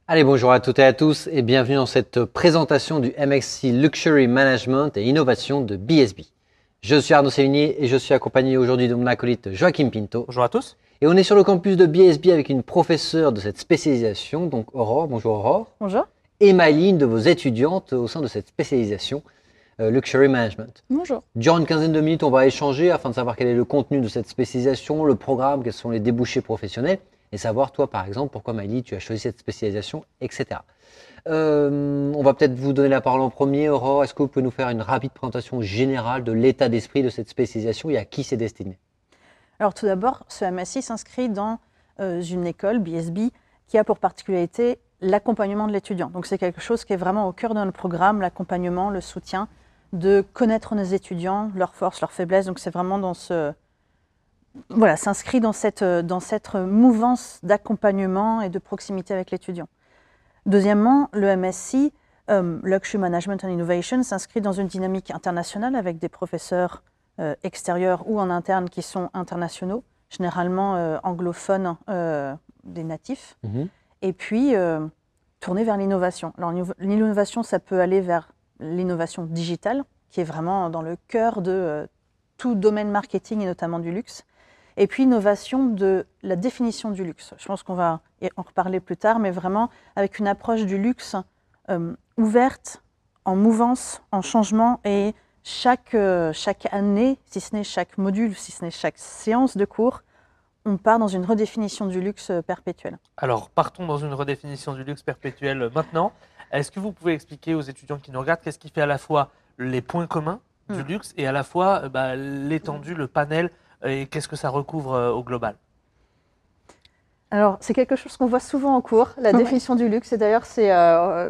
Allez, bonjour à toutes et à tous et bienvenue dans cette présentation du MSc Luxury Management et Innovation de BSB. Je suis Arnaud Sévigné et je suis accompagné aujourd'hui de mon acolyte Joachim Pinto. Bonjour à tous. Et on est sur le campus de BSB avec une professeure de cette spécialisation, donc Aurore. Bonjour Aurore. Bonjour. Et Maëline, de vos étudiantes au sein de cette spécialisation Luxury Management. Bonjour. Durant une quinzaine de minutes, on va échanger afin de savoir quel est le contenu de cette spécialisation, le programme, quels sont les débouchés professionnels et savoir, toi, par exemple, pourquoi Maëlie, tu as choisi cette spécialisation, etc. On va peut-être vous donner la parole en premier. Aurore, est-ce que vous pouvez nous faire une rapide présentation générale de l'état d'esprit de cette spécialisation et à qui c'est destiné? Alors tout d'abord, ce MSI s'inscrit dans une école, BSB, qui a pour particularité l'accompagnement de l'étudiant. Donc c'est quelque chose qui est vraiment au cœur de notre programme, l'accompagnement, le soutien, de connaître nos étudiants, leurs forces, leurs faiblesses. Donc c'est vraiment dans ce... Voilà, s'inscrit dans cette mouvance d'accompagnement et de proximité avec l'étudiant. Deuxièmement, le MSc, Luxury Management and Innovation, s'inscrit dans une dynamique internationale avec des professeurs extérieurs ou en interne qui sont internationaux, généralement anglophones, des natifs, et puis tourner vers l'innovation. Alors l'innovation, ça peut aller vers l'innovation digitale, qui est vraiment dans le cœur de tout domaine marketing et notamment du luxe. Et puis innovation de la définition du luxe. Je pense qu'on va en reparler plus tard, mais vraiment avec une approche du luxe ouverte, en mouvance, en changement, et chaque année, si ce n'est chaque module, si ce n'est chaque séance de cours, on part dans une redéfinition du luxe perpétuelle. Alors, partons dans une redéfinition du luxe perpétuel maintenant. Est-ce que vous pouvez expliquer aux étudiants qui nous regardent qu'est-ce qui fait à la fois les points communs du luxe et à la fois l'étendue, le panel, et qu'est-ce que ça recouvre au global? Alors, c'est quelque chose qu'on voit souvent en cours, la définition du luxe. Et d'ailleurs,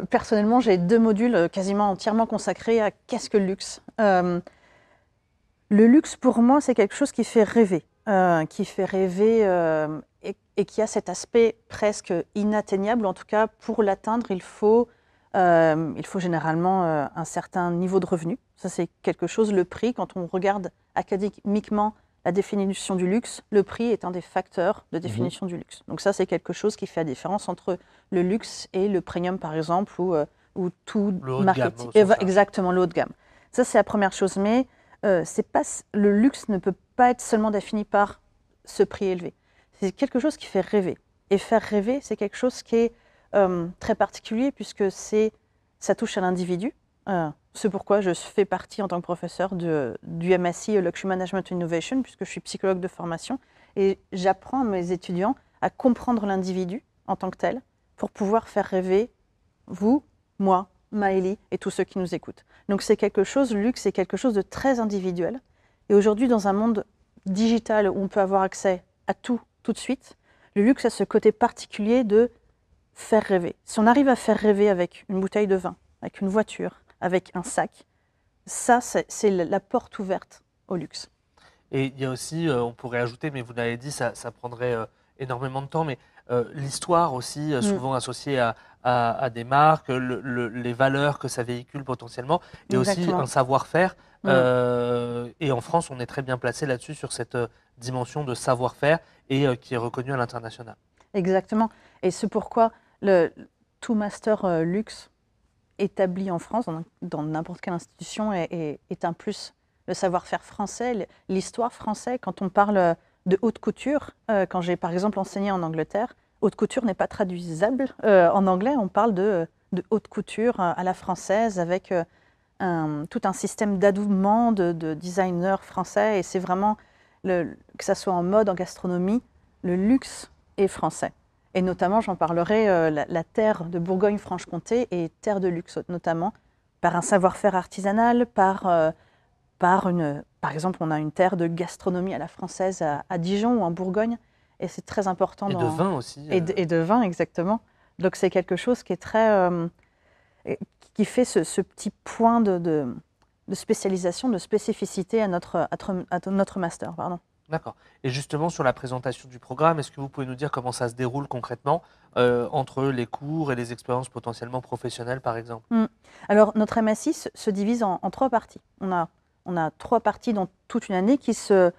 personnellement, j'ai 2 modules quasiment entièrement consacrés à qu'est-ce que le luxe. Le luxe, pour moi, c'est quelque chose qui fait rêver, et qui a cet aspect presque inatteignable. En tout cas, pour l'atteindre, il faut généralement un certain niveau de revenu. Ça, c'est quelque chose, le prix, quand on regarde académiquement la définition du luxe, le prix est un des facteurs de définition du luxe. Donc ça, c'est quelque chose qui fait la différence entre le luxe et le premium, par exemple, ou tout le haut marketing. de gamme, Exactement, le haut de gamme. Ça, c'est la première chose. Mais le luxe ne peut pas être seulement défini par ce prix élevé. C'est quelque chose qui fait rêver. Et faire rêver, c'est quelque chose qui est très particulier puisque ça touche à l'individu. C'est pourquoi je fais partie en tant que professeur du MSc Luxury Management Innovation, puisque je suis psychologue de formation, et j'apprends à mes étudiants à comprendre l'individu en tant que tel, pour pouvoir faire rêver vous, moi, Maëlie et tous ceux qui nous écoutent. Donc c'est quelque chose, le luxe, c'est quelque chose de très individuel. Et aujourd'hui, dans un monde digital où on peut avoir accès à tout de suite, le luxe a ce côté particulier de faire rêver. Si on arrive à faire rêver avec une bouteille de vin, avec une voiture, avec un sac, ça, c'est la porte ouverte au luxe. Et il y a aussi, on pourrait ajouter, mais vous l'avez dit, ça prendrait énormément de temps, mais l'histoire aussi, souvent associée à des marques, les valeurs que ça véhicule potentiellement, et aussi un savoir-faire. Et en France, on est très bien placé là-dessus, sur cette dimension de savoir-faire, et qui est reconnue à l'international. Exactement. Et c'est pourquoi tout master luxe établi en France, dans n'importe quelle institution, est un plus. Le savoir-faire français, l'histoire française, quand on parle de haute couture, quand j'ai par exemple enseigné en Angleterre, haute couture n'est pas traduisable en anglais, on parle de haute couture à la française avec tout un système d'adoubement de designers français, et c'est vraiment, que ça soit en mode, en gastronomie, le luxe est français. Et notamment, j'en parlerai, la terre de Bourgogne-Franche-Comté est terre de luxe, notamment par un savoir-faire artisanal, par exemple, on a une terre de gastronomie à la française à Dijon ou en Bourgogne, et c'est très important. Et de vin aussi. Et de vin, exactement. Donc c'est quelque chose qui est qui fait ce petit point de spécialisation, de spécificité à notre master. Pardon. D'accord. Et justement, sur la présentation du programme, est-ce que vous pouvez nous dire comment ça se déroule concrètement entre les cours et les expériences potentiellement professionnelles, par exemple? Alors, notre MSI se divise en 3 parties. On a 3 parties dans toute une année qui se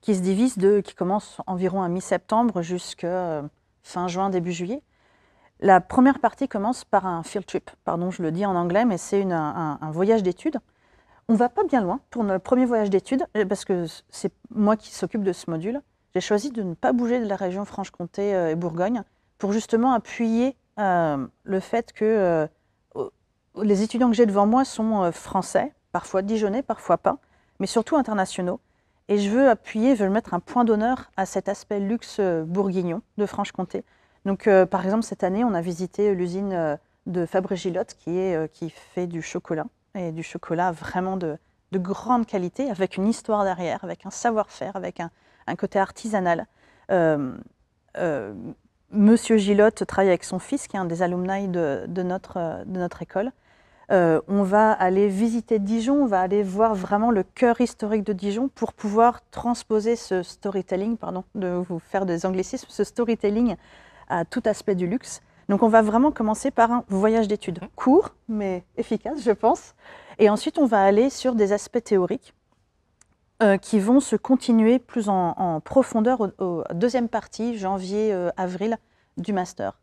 divisent qui commencent environ à mi-septembre jusqu'à fin juin, début juillet. La première partie commence par un field trip, pardon, je le dis en anglais, mais c'est un voyage d'études. On ne va pas bien loin pour notre premier voyage d'études, parce que c'est moi qui s'occupe de ce module. J'ai choisi de ne pas bouger de la région Franche-Comté et Bourgogne pour justement appuyer le fait que les étudiants que j'ai devant moi sont français, parfois dijonnais, parfois pas, mais surtout internationaux. Et je veux mettre un point d'honneur à cet aspect luxe bourguignon de Franche-Comté. Donc, par exemple, cette année, on a visité l'usine de Fabre-Gilotte qui fait du chocolat, et du chocolat vraiment de grande qualité, avec une histoire derrière, avec un savoir-faire, avec un côté artisanal. Monsieur Gilotte travaille avec son fils, qui est un des alumni de notre école. On va aller visiter Dijon, on va aller voir vraiment le cœur historique de Dijon pour pouvoir transposer ce storytelling, pardon de vous faire des anglicismes, ce storytelling à tout aspect du luxe. Donc on va vraiment commencer par un voyage d'études court, mais efficace, je pense. Et ensuite, on va aller sur des aspects théoriques qui vont se continuer plus en profondeur au deuxième partie, janvier-avril du master.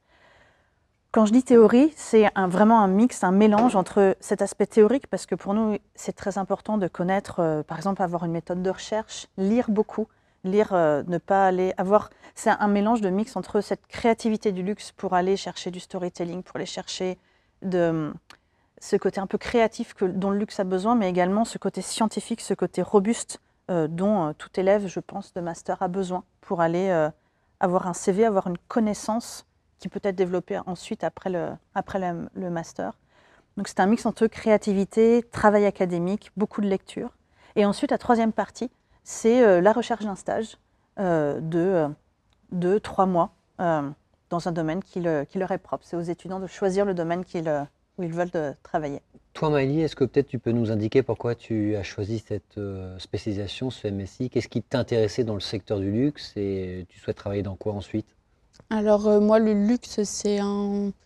Quand je dis théorie, c'est vraiment un mix, un mélange entre cet aspect théorique, parce que pour nous, c'est très important de connaître, par exemple, avoir une méthode de recherche, lire beaucoup, ne pas aller avoir... C'est un mélange de mix entre cette créativité du luxe pour aller chercher du storytelling, pour aller chercher ce côté un peu créatif dont le luxe a besoin, mais également ce côté scientifique, ce côté robuste dont tout élève, je pense, de master a besoin pour aller avoir un CV, avoir une connaissance qui peut être développée ensuite après le master. Donc c'est un mix entre créativité, travail académique, beaucoup de lecture. Et ensuite, la troisième partie, c'est la recherche d'un stage de 3 mois dans un domaine qui leur est propre. C'est aux étudiants de choisir le domaine où ils veulent travailler. Toi, Maëlie, est-ce que peut-être tu peux nous indiquer pourquoi tu as choisi cette spécialisation, ce MSI? Qu'est-ce qui t'intéressait dans le secteur du luxe et tu souhaites travailler dans quoi ensuite? Alors moi, le luxe, c'est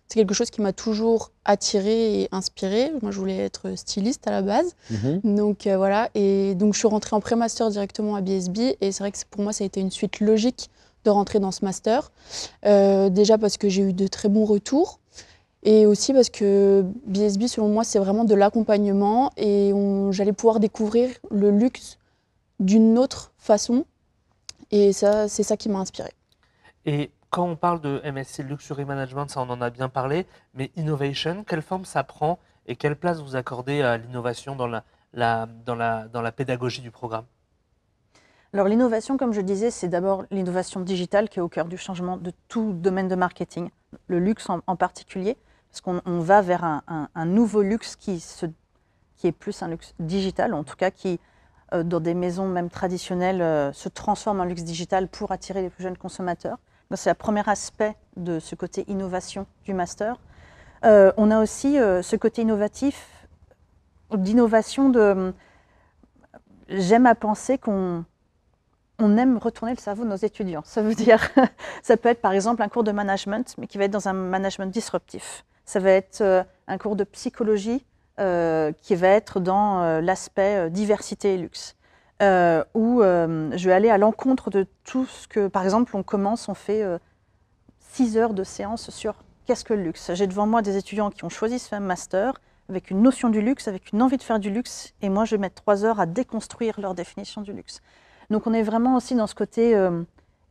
quelque chose qui m'a toujours attirée et inspirée. Moi, je voulais être styliste à la base. Donc voilà, et donc je suis rentrée en pré-master directement à BSB. Et c'est vrai que pour moi, ça a été une suite logique de rentrer dans ce master. Déjà parce que j'ai eu de très bons retours. Et aussi parce que BSB, selon moi, c'est vraiment de l'accompagnement. Et j'allais pouvoir découvrir le luxe d'une autre façon. Et ça, c'est ça qui m'a inspirée. Et quand on parle de MSc Luxury Management, ça on en a bien parlé, mais innovation, quelle forme ça prend et quelle place vous accordez à l'innovation dans la pédagogie du programme? Alors l'innovation, comme je disais, c'est d'abord l'innovation digitale qui est au cœur du changement de tout domaine de marketing, le luxe en particulier, parce qu'on va vers un nouveau luxe qui est plus un luxe digital, en tout cas qui, dans des maisons même traditionnelles, se transforme en luxe digital pour attirer les plus jeunes consommateurs. C'est le premier aspect de ce côté innovation du master. On a aussi ce côté d'innovation j'aime à penser qu'on aime retourner le cerveau de nos étudiants. Ça veut dire, ça peut être par exemple un cours de management, mais qui va être dans un management disruptif. Ça va être un cours de psychologie qui va être dans l'aspect diversité et luxe. Où je vais aller à l'encontre de tout ce que, par exemple, on fait 6 heures de séance sur qu'est-ce que le luxe. J'ai devant moi des étudiants qui ont choisi ce même master avec une notion du luxe, avec une envie de faire du luxe, et moi je vais mettre 3 heures à déconstruire leur définition du luxe. Donc on est vraiment aussi dans ce côté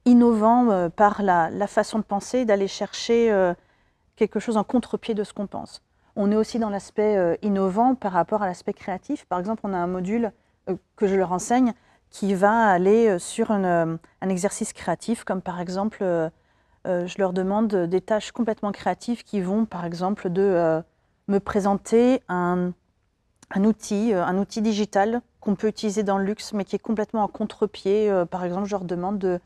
innovant par la façon de penser, d'aller chercher quelque chose en contre-pied de ce qu'on pense. On est aussi dans l'aspect innovant par rapport à l'aspect créatif. Par exemple, on a un module que je leur enseigne, qui va aller sur un exercice créatif, comme par exemple, je leur demande des tâches complètement créatives qui vont, par exemple, me présenter un outil digital qu'on peut utiliser dans le luxe, mais qui est complètement en contre-pied. Par exemple, je leur demande de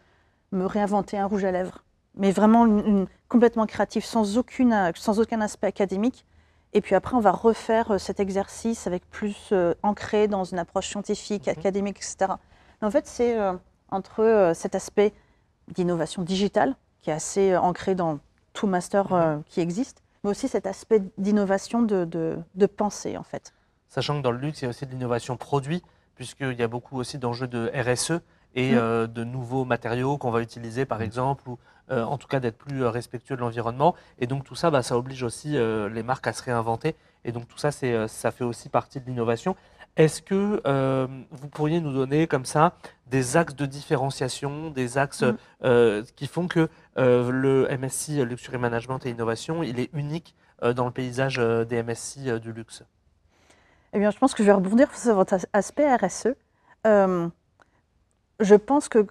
me réinventer un rouge à lèvres, mais vraiment complètement créatif, sans aucun aspect académique. Et puis après, on va refaire cet exercice avec plus ancré dans une approche scientifique, académique, etc. En fait, c'est entre cet aspect d'innovation digitale, qui est assez ancré dans tout master qui existe, mais aussi cet aspect d'innovation de pensée, en fait. Sachant que dans le luxe, il y a aussi de l'innovation produit, puisqu'il y a beaucoup aussi d'enjeux de RSE et de nouveaux matériaux qu'on va utiliser par exemple, ou en tout cas d'être plus respectueux de l'environnement. Et donc tout ça, ça oblige aussi les marques à se réinventer. Et donc tout ça, ça fait aussi partie de l'innovation. Est-ce que vous pourriez nous donner comme ça des axes de différenciation, des axes qui font que le MSI Luxury Management et Innovation, il est unique dans le paysage des MSI du luxe? Eh bien, je pense que je vais rebondir sur votre aspect RSE. Je pense que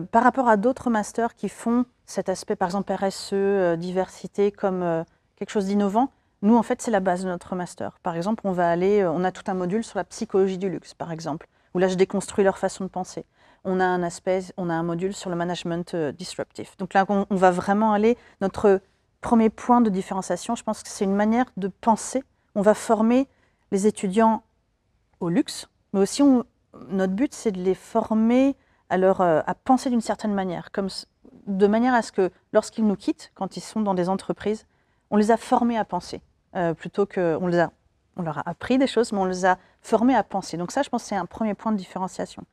par rapport à d'autres masters qui font cet aspect, par exemple RSE, diversité, comme quelque chose d'innovant, nous, en fait, c'est la base de notre master. Par exemple, on a tout un module sur la psychologie du luxe, par exemple, où là, je déconstruis leur façon de penser. On a un module sur le management disruptif. Donc là, on va vraiment aller, notre premier point de différenciation, je pense que c'est une manière de penser. On va former les étudiants au luxe, mais aussi notre but, c'est de les former à penser d'une certaine manière, de manière à ce que lorsqu'ils nous quittent, quand ils sont dans des entreprises, on les a formés à penser, plutôt que on leur a appris des choses, mais on les a formés à penser. Donc ça, je pense que c'est un premier point de différenciation.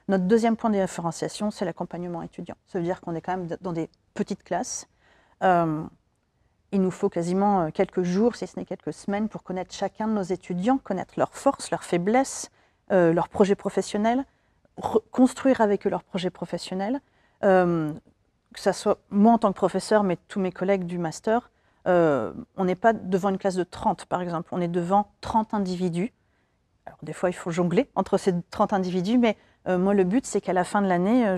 Notre deuxième point de différenciation, c'est l'accompagnement étudiant. Ça veut dire qu'on est quand même dans des petites classes. Il nous faut quasiment quelques jours, si ce n'est quelques semaines, pour connaître chacun de nos étudiants, connaître leurs forces, leurs faiblesses, leurs projets professionnels, construire avec eux leurs projets professionnels, que ce soit moi en tant que professeur, mais tous mes collègues du master. On n'est pas devant une classe de 30, par exemple, on est devant 30 individus. Alors, des fois, il faut jongler entre ces 30 individus, mais moi, le but, c'est qu'à la fin de l'année,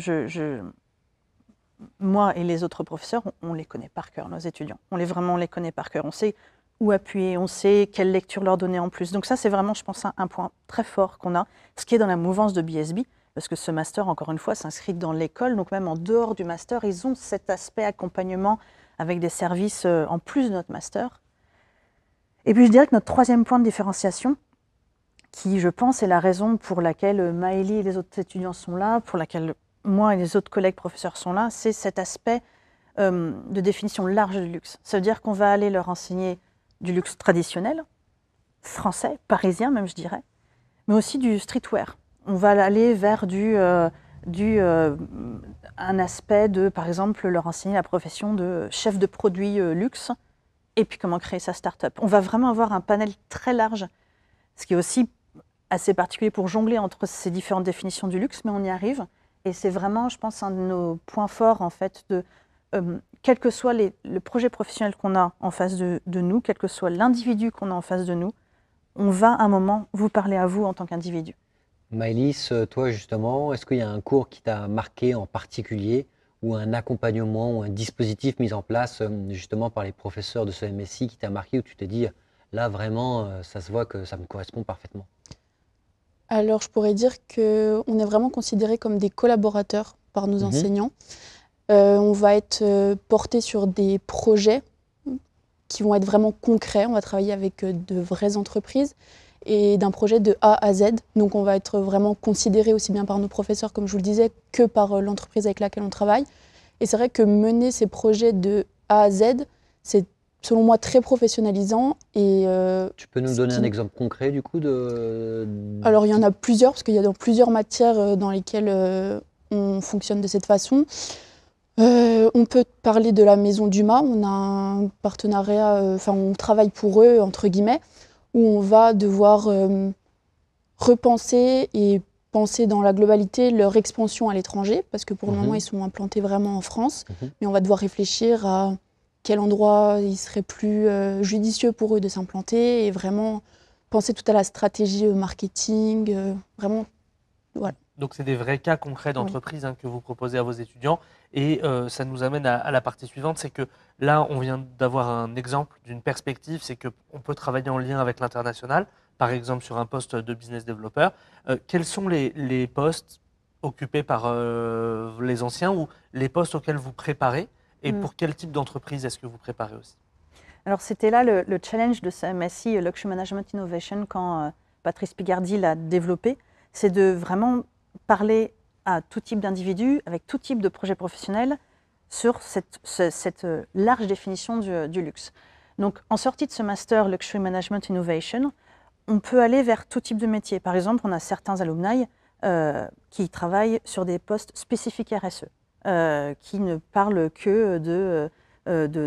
moi et les autres professeurs, on les connaît par cœur, nos étudiants. On les connaît par cœur. On sait où appuyer, on sait quelle lecture leur donner en plus. Donc ça, c'est vraiment, je pense, un point très fort qu'on a, ce qui est dans la mouvance de BSB, parce que ce master, encore une fois, s'inscrit dans l'école, donc même en dehors du master, ils ont cet aspect accompagnement avec des services en plus de notre master. Et puis je dirais que notre troisième point de différenciation, qui je pense est la raison pour laquelle Maëlie et les autres étudiants sont là, pour laquelle moi et les autres collègues professeurs sont là, c'est cet aspect de définition large du luxe. Ça veut dire qu'on va aller leur enseigner du luxe traditionnel, français, parisien même je dirais, mais aussi du streetwear. On va aller vers un aspect de, par exemple, leur enseigner la profession de chef de produit luxe, et puis comment créer sa start-up. On va vraiment avoir un panel très large, ce qui est aussi assez particulier pour jongler entre ces différentes définitions du luxe, mais on y arrive. Et c'est vraiment, je pense, un de nos points forts, en fait, quel que soit le projet professionnel qu'on a en face de nous, quel que soit l'individu qu'on a en face de nous, on va à un moment vous parler à vous en tant qu'individu. Maëlys, toi justement, est-ce qu'il y a un cours qui t'a marqué en particulier, ou un accompagnement, ou un dispositif mis en place justement par les professeurs de ce MSI qui t'a marqué, où tu t'es dit, là vraiment, ça se voit que ça me correspond parfaitement? Alors, je pourrais dire qu'on est vraiment considérés comme des collaborateurs par nos enseignants. On va être porté sur des projets qui vont être vraiment concrets. On va travailler avec de vraies entreprises et d'un projet de A à Z. Donc, on va être vraiment considéré aussi bien par nos professeurs, comme je vous le disais, que par l'entreprise avec laquelle on travaille. Et c'est vrai que mener ces projets de A à Z, c'est selon moi très professionnalisant. Et, tu peux nous donner un exemple concret du coup Alors il y en a plusieurs, parce qu'il y a dans plusieurs matières dans lesquelles on fonctionne de cette façon. On peut parler de la Maison Dumas, on a un partenariat, on travaille pour eux, entre guillemets, où on va devoir repenser et penser dans la globalité leur expansion à l'étranger, parce que pour le moment ils sont implantés vraiment en France, mais on va devoir réfléchir à quel endroit il serait plus judicieux pour eux de s'implanter et vraiment penser tout à la stratégie marketing, vraiment, voilà. Donc c'est des vrais cas concrets d'entreprise que vous proposez à vos étudiants, et ça nous amène à la partie suivante, c'est que là on vient d'avoir un exemple d'une perspective, c'est qu'on peut travailler en lien avec l'international, par exemple sur un poste de business developer. Quels sont les postes occupés par les anciens, ou les postes auxquels vous préparez? Et pour quel type d'entreprise est-ce que vous préparez aussi? Alors c'était là le challenge de ce MSI Luxury Management Innovation quand Patrice Pigardi l'a développé, c'est de vraiment parler à tout type d'individus, avec tout type de projet professionnel, sur cette large définition du luxe. Donc en sortie de ce master Luxury Management Innovation, on peut aller vers tout type de métier. Par exemple, on a certains alumni qui travaillent sur des postes spécifiques RSE, qui ne parlent que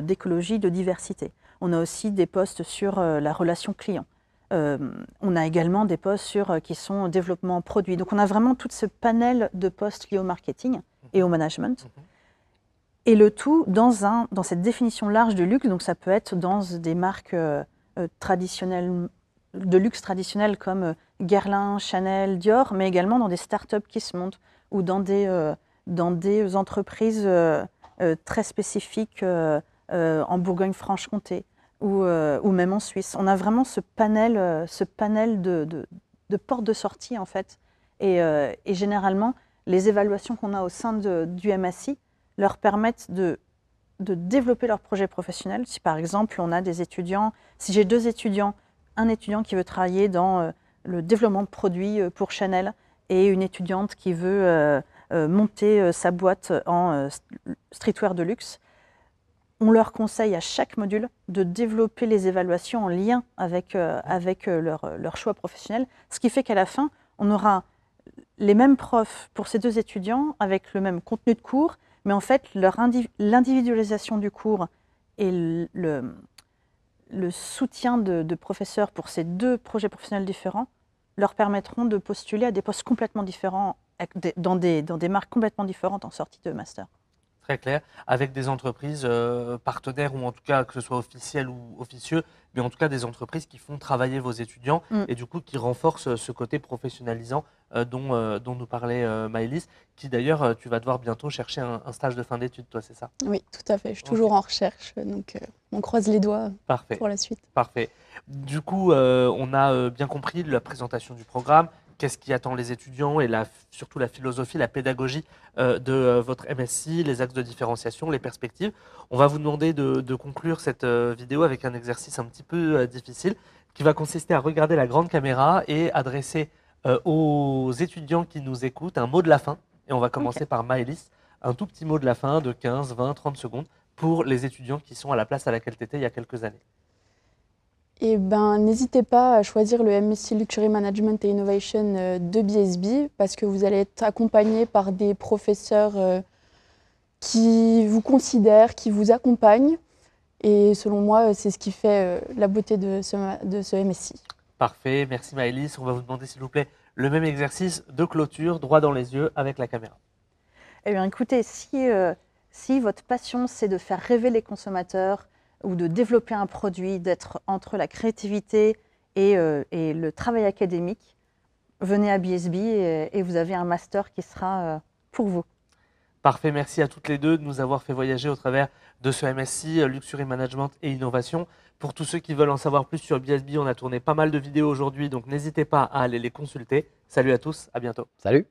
d'écologie, de diversité. On a aussi des postes sur la relation client. On a également des postes qui sont développement produit. Donc on a vraiment tout ce panel de postes liés au marketing et au management. Et le tout dans cette définition large du luxe. Donc ça peut être dans des marques traditionnelles, de luxe traditionnelles comme Guerlain, Chanel, Dior, mais également dans des startups qui se montent ou dans des entreprises très spécifiques en Bourgogne-Franche-Comté ou même en Suisse. On a vraiment ce panel de portes de sortie en fait. Et généralement, les évaluations qu'on a au sein du MSI leur permettent de développer leur projet professionnel. Si par exemple, on a des étudiants, si j'ai 2 étudiants, un étudiant qui veut travailler dans le développement de produits pour Chanel et une étudiante qui veut monter sa boîte en streetwear de luxe, on leur conseille à chaque module de développer les évaluations en lien avec leur choix professionnel, ce qui fait qu'à la fin, on aura les mêmes profs pour ces 2 étudiants avec le même contenu de cours, mais en fait, l'individualisation du cours et le soutien de professeurs pour ces 2 projets professionnels différents leur permettront de postuler à des postes complètement différents, dans des marques complètement différentes en sortie de master. Très clair, avec des entreprises partenaires, ou en tout cas que ce soit officiel ou officieux, mais en tout cas des entreprises qui font travailler vos étudiants et du coup qui renforcent ce côté professionnalisant dont nous parlait Maëlys, qui d'ailleurs, tu vas devoir bientôt chercher un stage de fin d'études, toi, c'est ça? Oui, tout à fait. Je suis toujours en recherche, donc on croise les doigts pour la suite. Parfait. Du coup, on a bien compris la présentation du programme, qu'est-ce qui attend les étudiants et surtout la philosophie, la pédagogie de votre MSI, les axes de différenciation, les perspectives. On va vous demander de conclure cette vidéo avec un exercice un petit peu difficile qui va consister à regarder la grande caméra et adresser aux étudiants qui nous écoutent un mot de la fin. Et on va commencer par Maëlys, un tout petit mot de la fin de 15, 20, 30 secondes pour les étudiants qui sont à la place à laquelle tu étais il y a quelques années. Eh ben, n'hésitez pas à choisir le MSc Luxury Management et Innovation de BSB parce que vous allez être accompagné par des professeurs qui vous considèrent, qui vous accompagnent. Et selon moi, c'est ce qui fait la beauté de ce MSc. Parfait, merci Maëlys. On va vous demander s'il vous plaît le même exercice de clôture, droit dans les yeux avec la caméra. Eh bien écoutez, si votre passion c'est de faire rêver les consommateurs, ou de développer un produit, d'être entre la créativité et le travail académique, venez à BSB et vous avez un master qui sera pour vous. Parfait, merci à toutes les deux de nous avoir fait voyager au travers de ce MSc Luxury Management et Innovation. Pour tous ceux qui veulent en savoir plus sur BSB, on a tourné pas mal de vidéos aujourd'hui, donc n'hésitez pas à aller les consulter. Salut à tous, à bientôt. Salut.